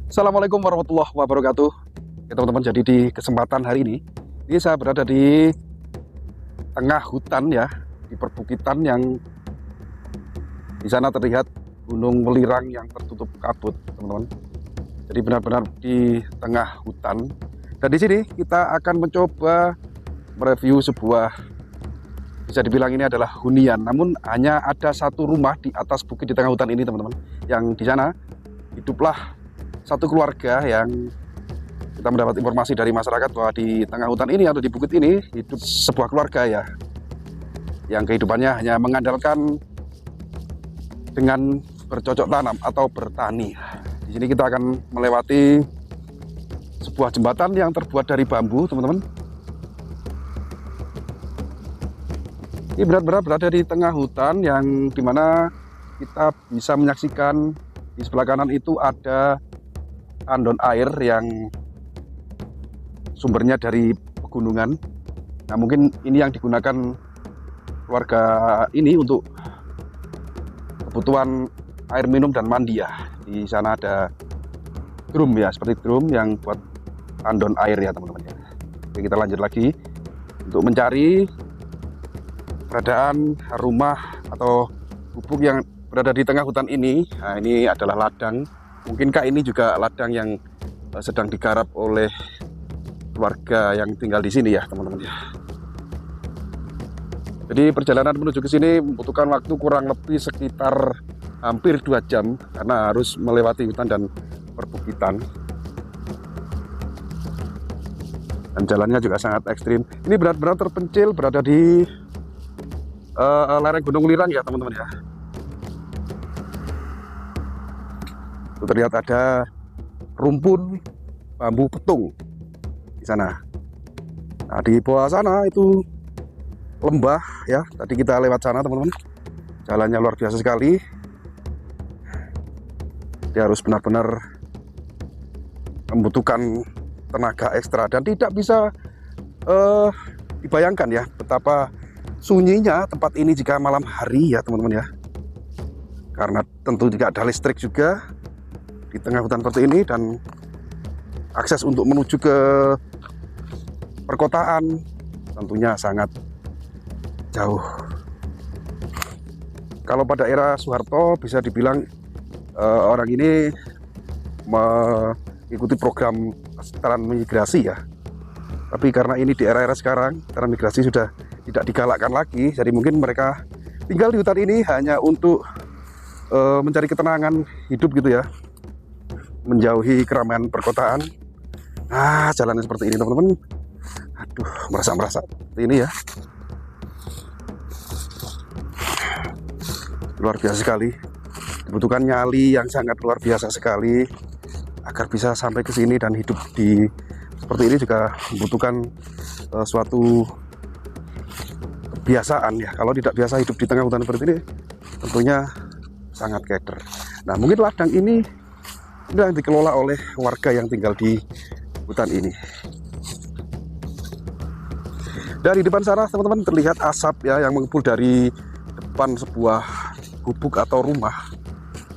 Assalamualaikum warahmatullahi wabarakatuh. Ya teman-teman, jadi di kesempatan hari ini saya berada di tengah hutan ya, di perbukitan yang di sana terlihat gunung welirang yang tertutup kabut, teman-teman. Jadi benar-benar di tengah hutan. Dan di sini kita akan mencoba mereview sebuah, bisa dibilang ini adalah hunian, namun hanya ada satu rumah di atas bukit di tengah hutan ini, teman-teman. Yang di sana hiduplah satu keluarga yang kita mendapat informasi dari masyarakat bahwa di tengah hutan ini atau di bukit ini hidup sebuah keluarga ya, yang kehidupannya hanya mengandalkan dengan bercocok tanam atau bertani. Di sini kita akan melewati sebuah jembatan yang terbuat dari bambu, teman-teman. Ini benar-benar berada di tengah hutan yang dimana kita bisa menyaksikan di sebelah kanan itu ada tandon air yang sumbernya dari pegunungan. Nah, mungkin ini yang digunakan keluarga ini untuk kebutuhan air minum dan mandi ya. Di sana ada drum ya, seperti drum yang buat tandon air ya, teman-teman ya. Oke, kita lanjut lagi untuk mencari keberadaan rumah atau gubuk yang berada di tengah hutan ini. Nah, ini adalah ladang. Mungkinkah ini juga ladang yang sedang digarap oleh keluarga yang tinggal di sini ya, teman-teman ya. Jadi perjalanan menuju ke sini membutuhkan waktu kurang lebih sekitar hampir 2 jam karena harus melewati hutan dan perbukitan. Dan jalannya juga sangat ekstrim. Ini benar-benar terpencil berada di lereng Gunung Welirang ya, teman-teman ya. Itu terlihat ada rumpun bambu petung di sana. Nah, di bawah sana itu lembah ya. Tadi kita lewat sana, teman-teman. Jalannya luar biasa sekali. Dia harus benar-benar membutuhkan tenaga ekstra dan tidak bisa dibayangkan ya betapa sunyinya tempat ini jika malam hari ya, teman-teman ya. Karena tentu juga ada listrik juga di tengah hutan seperti ini dan akses untuk menuju ke perkotaan tentunya sangat jauh. Kalau pada era Soeharto bisa dibilang orang ini mengikuti program transmigrasi ya. Tapi karena ini di era-era sekarang transmigrasi sudah tidak digalakkan lagi, jadi mungkin mereka tinggal di hutan ini hanya untuk mencari ketenangan hidup gitu ya, menjauhi keramaian perkotaan. Nah, jalannya seperti ini, teman-teman. Aduh, merasa seperti ini ya. Luar biasa sekali. Dibutuhkan nyali yang sangat luar biasa sekali agar bisa sampai ke sini dan hidup di seperti ini juga membutuhkan suatu kebiasaan ya. Kalau tidak biasa hidup di tengah hutan seperti ini, tentunya sangat keder. Nah, mungkin ladang ini yang dikelola oleh warga yang tinggal di hutan ini. Dari depan sana, teman-teman, terlihat asap ya yang mengepul dari depan sebuah gubuk atau rumah.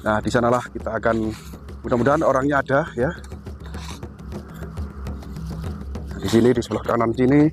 Nah, di sanalah kita akan, mudah-mudahan orangnya ada ya. Di sini, di sebelah kanan sini,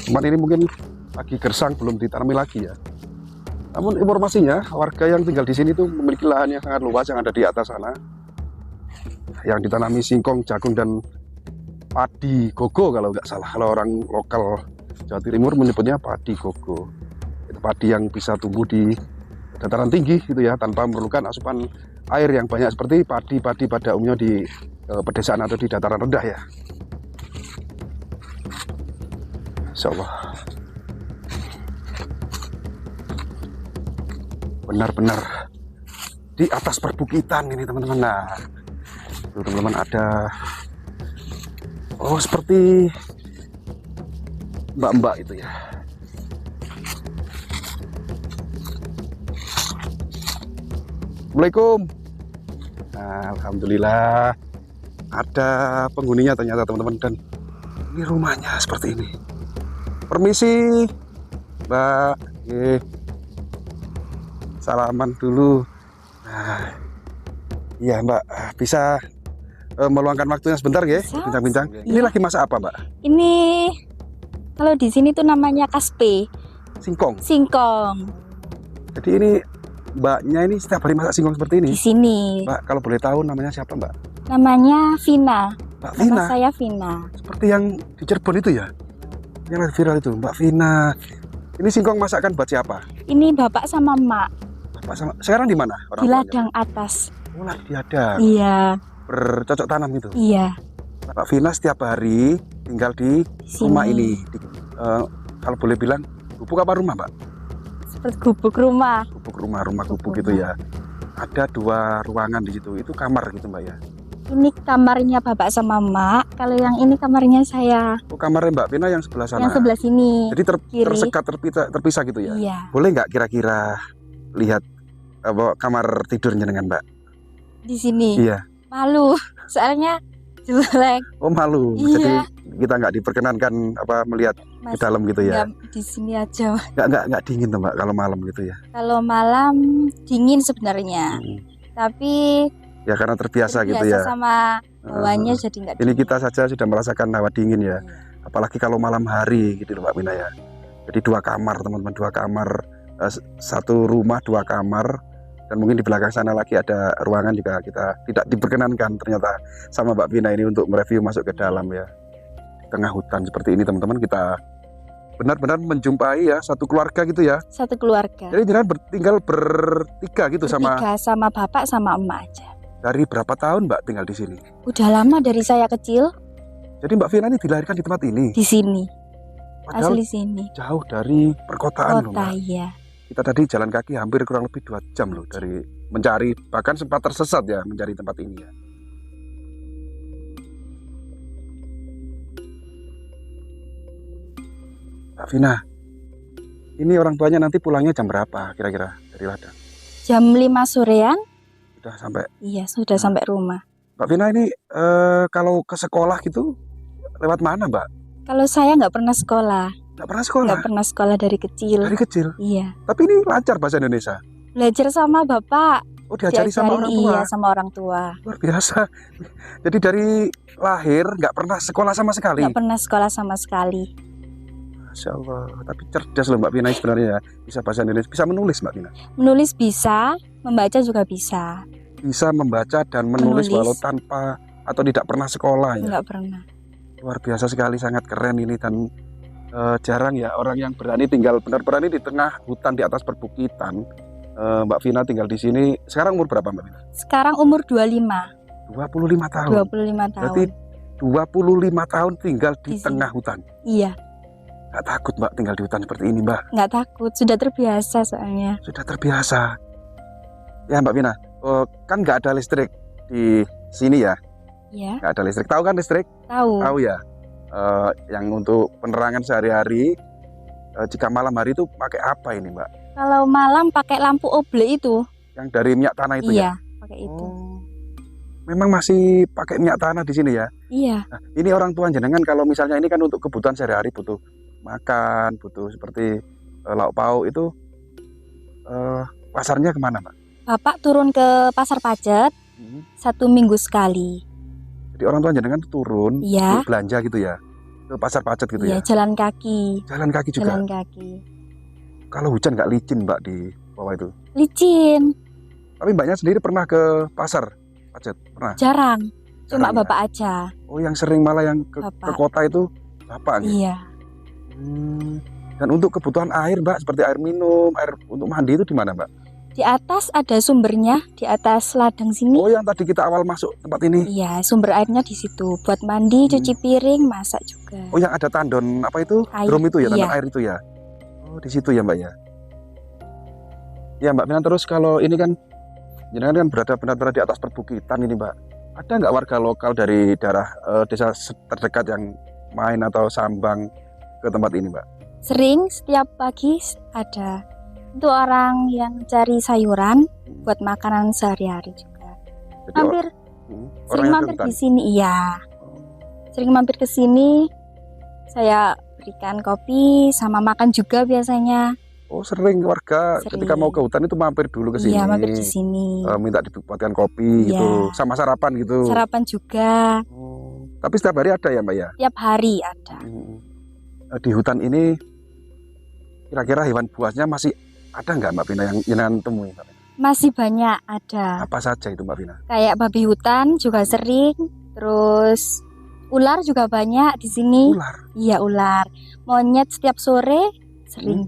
tempat ini mungkin lagi gersang, belum ditanami lagi ya. Namun informasinya warga yang tinggal di sini tuh memiliki lahan yang sangat luas yang ada di atas sana, yang ditanami singkong, jagung dan padi gogo kalau nggak salah. Kalau orang lokal Jawa Timur menyebutnya padi gogo. Itu padi yang bisa tumbuh di dataran tinggi gitu ya, tanpa memerlukan asupan air yang banyak seperti padi-padi pada umumnya di pedesaan atau di dataran rendah ya. Insyaallah benar-benar di atas perbukitan ini, teman-teman. Nah, itu teman-teman ada seperti mbak-mbak itu ya. Assalamualaikum. Nah, alhamdulillah ada penghuninya ternyata, teman-teman, dan ini rumahnya seperti ini. Permisi, Mbak. Salaman dulu. Nah, Iya Mbak, bisa meluangkan waktunya sebentar ya, Bisa. bincang-bincang. Ini Iya. lagi masak apa Mbak? Ini kalau di sini tuh namanya kaspe, Singkong. singkong. Jadi ini Mbaknya ini setiap hari masak singkong seperti ini? Di sini Mbak, kalau boleh tahu namanya siapa Mbak? namanya Vina. Mbak Nama Vina, saya Vina. seperti yang di Cirebon itu ya? Yang lagi viral itu, Mbak Vina. Ini singkong masakan buat siapa? Ini bapak sama emak Bapak sama, sekarang di mana? di ladang atas. Oh, lagi di ladang. Iya, Bercocok tanam itu. iya. Mbak Vina setiap hari tinggal di Di rumah sini. ini. Kalau boleh bilang, gubuk apa rumah Mbak? Seperti gubuk rumah. Gubuk rumah gubuk Gubuk gitu ya. Ada 2 ruangan di situ. Itu kamar gitu Mbak ya. Ini kamarnya bapak sama emak. Kalau yang ini kamarnya saya. Oh, kamarnya Mbak Vina yang sebelah sana. Yang sebelah sini. Jadi kiri. tersekat terpisah gitu ya. Iya. Boleh nggak kira-kira lihat kamar tidurnya dengan Mbak? Di sini. Iya. Malu. Soalnya jelek. Oh malu. Iya. Jadi kita nggak diperkenankan melihat di Mas, dalam gitu ya. nggak, di sini aja. Nggak dingin tuh Mbak kalau malam gitu ya. Kalau malam dingin sebenarnya. Tapi Ya karena terbiasa gitu ya. sama hawanya jadi nggak Ini dingin. kita saja sudah merasakan hawa dingin ya. Iya. Apalagi kalau malam hari gitu loh Mbak Vina ya. Jadi 2 kamar teman-teman, 2 kamar, 1 rumah 2 kamar, dan mungkin di belakang sana lagi ada ruangan juga kita tidak diperkenankan ternyata sama Mbak Vina ini untuk mereview masuk ke dalam ya. Di tengah hutan seperti ini teman-teman, kita benar-benar menjumpai ya satu keluarga gitu ya. Satu keluarga. Jadi jangan tinggal bertiga gitu sama. Bertiga, sama bapak sama emak aja. Dari berapa tahun Mbak tinggal di sini? Udah lama dari saya kecil Jadi Mbak Vina ini dilahirkan di tempat ini. di sini. Padahal Asli sini. jauh dari perkotaan loh Kota, Mbak. iya. Kita tadi jalan kaki hampir kurang lebih 2 jam loh dari mencari, bahkan sempat tersesat ya mencari tempat ini ya. Mbak Vina, ini orang tuanya nanti pulangnya jam berapa kira-kira dari ladang? Jam 5 sorean, Sudah sampai. iya sudah sampai rumah. Mbak Vina ini kalau ke sekolah gitu lewat mana Mbak? Kalau saya nggak pernah sekolah, Nggak pernah sekolah? nggak pernah sekolah dari kecil. Dari kecil? Iya. Tapi ini lancar bahasa Indonesia? Belajar sama bapak. Oh diajari sama orang tua? Iya, sama orang tua. Luar biasa. Jadi dari lahir nggak pernah sekolah sama sekali? Nggak pernah sekolah sama sekali. Masya Allah, tapi cerdas loh Mbak Vina sebenarnya ya. Bisa bahasa Indonesia, bisa menulis Mbak Vina. Menulis bisa, membaca juga bisa. Bisa membaca dan menulis Menulis. walau tanpa atau tidak pernah sekolah ya. Nggak pernah. Luar biasa sekali, sangat keren ini. Dan jarang ya orang yang berani tinggal benar-benar ini di tengah hutan di atas perbukitan. Mbak Vina tinggal di sini. Sekarang umur berapa Mbak Vina? Sekarang umur 25. 25 tahun. 25 tahun. Berarti 25 tahun tinggal di Di sini. tengah hutan. Iya, Nggak takut Mbak tinggal di hutan seperti ini Mbak? nggak takut. Sudah terbiasa soalnya. Sudah terbiasa. Ya Mbak Vina, kan nggak ada listrik di sini ya? Iya, Nggak ada listrik. Tahu kan listrik? tahu. Tahu ya. Yang untuk penerangan sehari-hari, jika malam hari itu pakai apa ini Mbak? Kalau malam pakai lampu oblek itu. Yang dari minyak tanah itu ya? Iya, pakai itu. Oh, memang masih pakai minyak tanah di sini ya? Iya, Nah, ini orang tua jenengan kalau misalnya ini kan untuk kebutuhan sehari-hari, butuh makan, butuh seperti lauk pauk itu, pasarnya kemana Mbak? bapak turun ke pasar Pacet 1 minggu sekali. Jadi orang tua jenengan tuh turun Iya. untuk belanja gitu ya, ke pasar Pacet gitu Iya, ya? jalan kaki. Jalan kaki juga. Jalan kaki. Kalau hujan nggak licin Mbak di bawah itu? Licin, Tapi Mbaknya sendiri pernah ke pasar Pacet? Pernah? jarang. Cuma Jarang ya? bapak aja. Oh yang sering malah yang ke Bapak. kota itu Bapak gitu? Iya. Dan untuk kebutuhan air Mbak, seperti air minum, air untuk mandi itu di mana Mbak? Di atas ada sumbernya, di atas ladang sini. Oh yang tadi kita awal masuk tempat ini. Iya, sumber airnya di situ. Buat mandi, cuci piring, masak juga. Oh yang ada tandon apa itu? Air, Drum itu ya, tandon iya. air itu ya? Oh di situ ya Mbak ya? Ya Mbak Minan, terus kalau ini kan jenengan kan berada benar-benar di atas perbukitan ini Mbak. Ada nggak warga lokal dari daerah desa terdekat yang main atau sambang ke tempat ini Mbak? Sering setiap pagi ada. Itu orang yang cari sayuran buat makanan sehari-hari juga. Jadi Mampir, orang sering yang mampir hutan. di sini, iya. Sering mampir ke sini. Saya berikan kopi sama makan juga biasanya. Oh, sering warga ketika mau ke Sering. hutan itu mampir dulu ke sini. Iya, mampir di sini. Minta dibuatkan kopi Iya. gitu, sama sarapan gitu. Sarapan juga. Oh, tapi setiap hari ada ya Mbak ya? Tiap hari ada. Di hutan ini kira-kira hewan buasnya masih ada nggak Mbak Vina yang jenengan temui Mbak Vina? Masih banyak ada. Apa saja itu Mbak Vina? Kayak babi hutan juga sering. Terus ular juga banyak di sini. Ular. Iya, ular. Monyet setiap sore sering.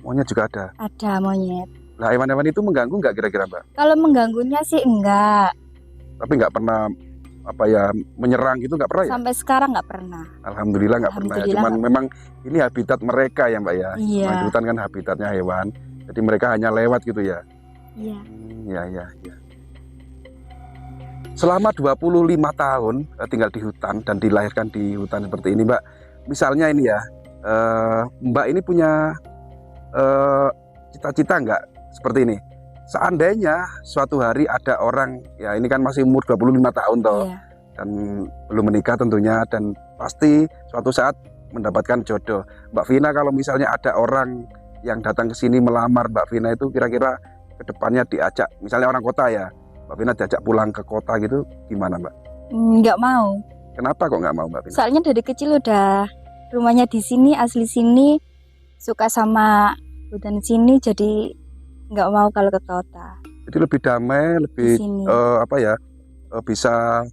Monyet juga ada. Ada monyet. Nah, hewan-hewan itu mengganggu nggak kira-kira Mbak? Kalau mengganggunya sih enggak. Tapi nggak pernah menyerang gitu nggak pernah ya? Sampai sekarang nggak pernah. Alhamdulillah nggak pernah ya. Alhamdulillah Cuman nggak. memang ini habitat mereka ya Mbak ya. Iya. Nah, di hutan kan habitatnya hewan. Jadi mereka hanya lewat gitu ya. Iya. Ya. Selama 25 tahun tinggal di hutan dan dilahirkan di hutan seperti ini Mbak. Misalnya ini ya, Mbak ini punya cita-cita nggak seperti ini? Seandainya suatu hari ada orang, ya ini kan masih umur 25 tahun toh, Iya. dan belum menikah tentunya, dan pasti suatu saat mendapatkan jodoh. Mbak Vina kalau misalnya ada orang yang datang ke sini melamar Mbak Vina itu kira-kira kedepannya diajak, misalnya orang kota ya, Mbak Vina diajak pulang ke kota gitu, gimana Mbak? Nggak mau. Kenapa kok nggak mau Mbak Vina? Soalnya dari kecil udah rumahnya di sini, asli sini, suka sama hutan sini, jadi nggak mau kalau ke kota. Jadi lebih damai, Di lebih sini. bisa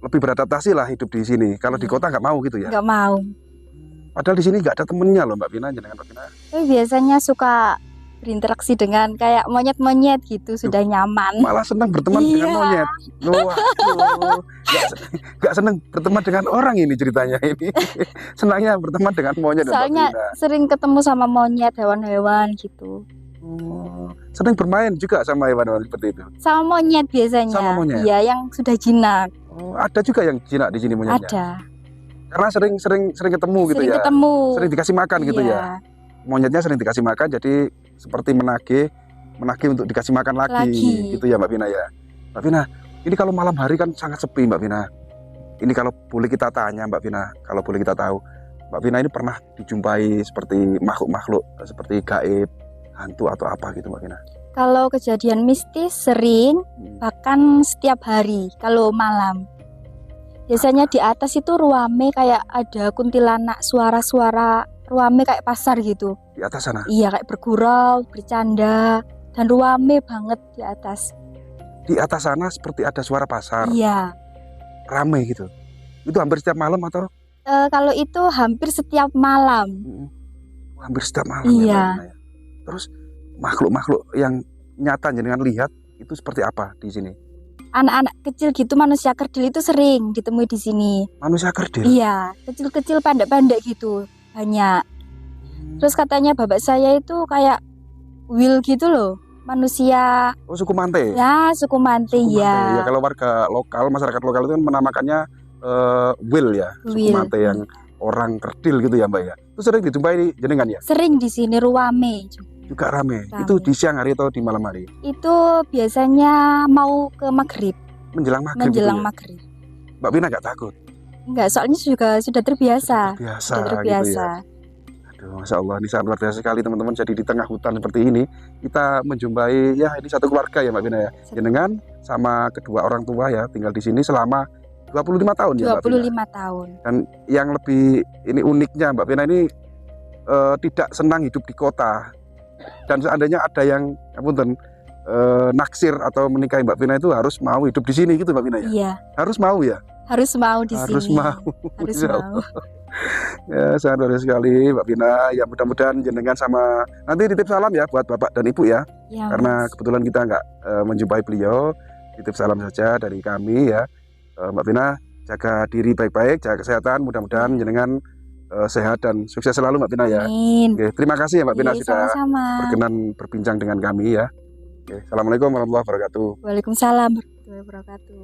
lebih beradaptasi lah hidup di sini. Kalau di Iya. kota nggak mau gitu ya. Nggak mau. Padahal di sini nggak ada temennya loh Mbak Vina, jangan Mbak Vina. Tapi biasanya suka berinteraksi dengan kayak monyet-monyet gitu, sudah nyaman. Malah senang berteman dengan Iya. monyet. Waduh, nggak senang berteman dengan orang ini ceritanya ini. Senangnya berteman dengan monyet. Soalnya Mbak Vina. sering ketemu sama monyet, hewan-hewan gitu. Sering bermain juga sama hewan-hewan seperti itu. Sama monyet biasanya. Sama monyet? Iya, yang sudah jinak. Ada juga yang jinak di sini monyetnya. Ada. Karena sering ketemu gitu Sering ya. ketemu. Sering dikasih makan gitu Iya. ya. Monyetnya sering dikasih makan, jadi seperti menagih untuk dikasih makan lagi. Gitu ya Mbak Vina ya. Mbak Vina, ini kalau malam hari kan sangat sepi Mbak Vina. Ini kalau boleh kita tanya Mbak Vina, kalau boleh kita tahu, Mbak Vina ini pernah dijumpai seperti makhluk-makhluk seperti gaib, hantu atau apa gitu Mbak Vina? Kalau kejadian mistis sering, bahkan setiap hari kalau malam. Biasanya di atas itu ruame, kayak ada kuntilanak, suara-suara ruame kayak pasar gitu. Di atas sana? Iya, kayak bergurau, bercanda, dan ruame banget di atas. Di atas sana seperti ada suara pasar, Iya. rame gitu. Itu hampir setiap malam atau? Kalau itu hampir setiap malam. Hampir setiap malam Iya. ya Mbak Vina ya. Terus makhluk-makhluk yang nyata jenengan lihat itu seperti apa di sini? Anak-anak kecil gitu, manusia kerdil itu sering ditemui di sini. Manusia kerdil? Iya, kecil-kecil pendek-pendek gitu, banyak. Terus katanya bapak saya itu kayak Will gitu loh, manusia. Oh, suku Mante? Ya, suku Mante Suku ya. Mante. Ya, kalau warga lokal, masyarakat lokal itu kan menamakannya Will ya, suku Will. Mante yang orang kerdil gitu ya Mbak ya. Itu sering dijumpai jenengan ya? Sering di sini ruame. Juga rame. Rame. Itu di siang hari atau di malam hari? Itu biasanya mau ke maghrib, Menjelang maghrib menjelang gitu ya? maghrib. Mbak Vina nggak takut? Enggak, soalnya juga sudah terbiasa. Biasa Sudah terbiasa. gitu ya. Aduh, Masya Allah, ini sangat luar biasa sekali teman-teman. Jadi di tengah hutan seperti ini, kita menjumpai, ya ini satu keluarga ya Mbak Vina ya. Jenengan sama kedua orang tua ya, tinggal di sini selama 25 tahun ya Mbak Vina. 25 tahun. Dan yang lebih ini uniknya Mbak Vina ini tidak senang hidup di kota. Dan seandainya ada yang naksir atau menikahi Mbak Vina itu harus mau hidup di sini gitu Mbak Vina ya. Iya, Harus mau ya. harus mau di Harus sini. mau. Harus Masya mau. Ya, sangat luar biasa sekali Mbak Vina. Ya mudah-mudahan jenengan sama nanti titip salam ya buat Bapak dan Ibu ya. Ya, Karena Mas. kebetulan kita nggak menjumpai beliau, titip salam saja dari kami ya. Mbak Vina, jaga diri baik-baik, jaga kesehatan. Mudah-mudahan jenengan sehat dan sukses selalu Mbak Vina ya. Amin. Oke, terima kasih ya Mbak Vina Iya, sudah sama-sama. berkenan berbincang dengan kami ya. Oke, Assalamualaikum warahmatullahi wabarakatuh. Waalaikumsalam warahmatullahi wabarakatuh.